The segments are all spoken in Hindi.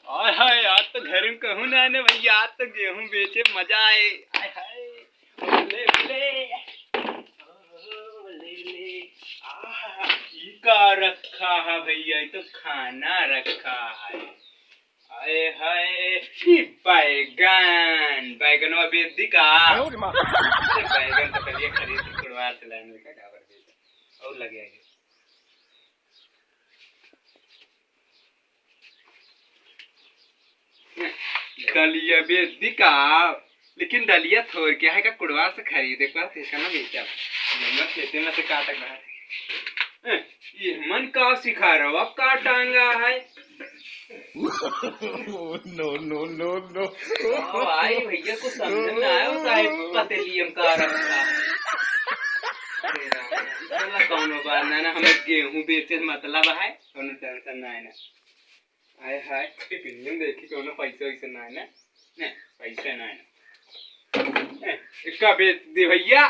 आय हाय आज तो घर में कहूँ ना ने भैया, आज तो गेहूं बेचे मजा आए। आय हाय ले ले ले ले। ई का रखा है भैया, ये तो खाना रखा है। आय हाय बैगन, बैगनवा बेच दी का। बैगन तो कल खरीद के कुड़वा से लाने का डाबर बेचा और लगे है। दलिया बेच दी का, लेकिन दलिया थोड़ के है का कुड़वा से खरीदे का इसका ना बेचा। मैं खेते में से काटक रहा था। ये मन का सिखा रहा हो, अब का टांगा है। No no no no. भाई भैया को समझ ना आया होता है पतेलियम का रखा है। कौनो बात ना हमें गेहूं बेचे मतलब है, कौनो टेंशन ना है ना। आय हाय टिफिन देखी कोनो पैसा वैसे ना है ना, ने पैसा ना है ना। इसका बेच दे भैया,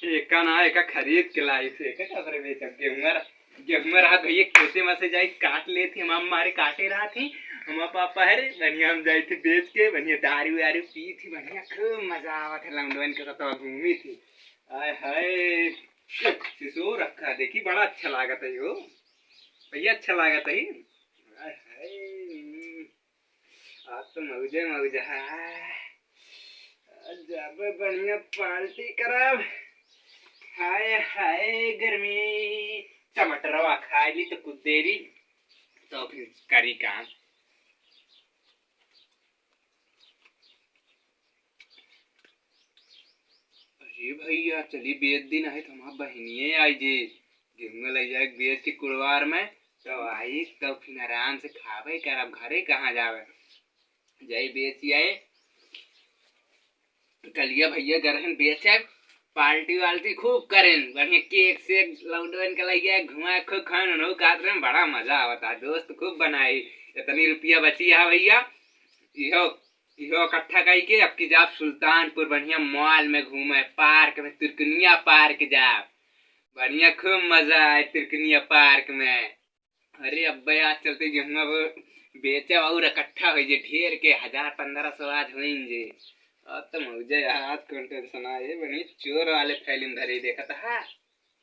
एक ना एक खरीद के लाई थे का करे बेच गेहूं रहा भैया खेते में से जाई काट ले थी। हम हमारे काटे रहा थी हम पापा है बढ़िया, हम जाई थी बेच के बढ़िया दारू वारू पी थी बढ़िया, खूब मजा आवा था लंगड़वन के साथ घूमी थी। आय हाय सिसो रखा देखी बड़ा अच्छा लागत है यो भैया, अच्छा लागत है। आय हाय आज तो मौजे मौज है, जब बढ़िया पार्टी करब। हाय हाय गर्मी टमाटरवा खा ली तो कुछ देरी तो फिर करी काम। अरे भैया चली बेच दिन है तो हमारा बहनिये आई जे गेहूं ले जाए बेच के कुड़वार में तो आई तो फिर आराम से खावे कर। अब घरे कहाँ जावे जाई बेच आए कलिया भैया गरहन बेचे पार्टी वाल्टी खूब करें बढ़िया, केक से लौंडवन के लगे घुमा खूब खान हो काट में बड़ा मजा आवता। दोस्त खूब बनाई, इतनी रुपया बची है भैया इहो इहो इकट्ठा करके अब की जाब सुल्तानपुर बढ़िया मॉल में घूमे, पार्क में तिरकनिया पार्क जाब बढ़िया खूब मजा आए तिरकनिया पार्क में। अरे अब्बे आज चलते गेहूं बेचे और इकट्ठा हो जे ढेर के 1000-1500 आज होंगे। अब तो मौजे आज कौन टेंशन आए बनी चोर वाले फैलिन धरे देखा था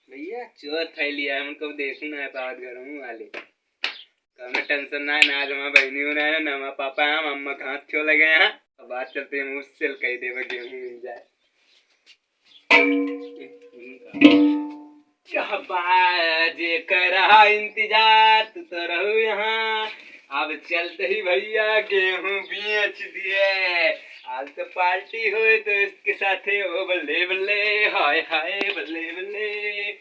भैया, चोर फैली है हमको देखू ना पावत घर वाले कौन टेंशन ना है। आज हमारा बहनी होना है ना हमारा पापा है मम्मा घास क्यों लगे हैं। अब बात चलते हैं मुझसे कह दे गेहूं मिल जाए। बाजे कर रहा इंतजार तू तो रहू यहाँ, अब चलते ही भैया गेहूं बेच दिए। आज तो पार्टी हुई तो इसके साथ ओ बल्ले बल्ले हाय हाय बल्ले बल्ले।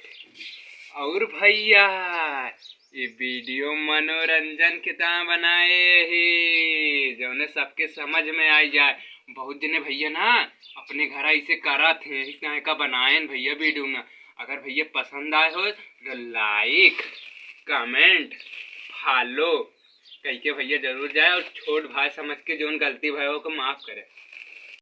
और भैया ये वीडियो मनोरंजन के ता बनाए है जो ने सबके समझ में आई जाए। बहुत जने भैया ना अपने घर ऐसे करा थे इस का बनाए भैया वीडियो में। अगर भैया पसंद आए हो तो लाइक कमेंट फॉलो कह के भैया जरूर जाए और छोट भाई समझ के जो गलती भाई को माफ करे।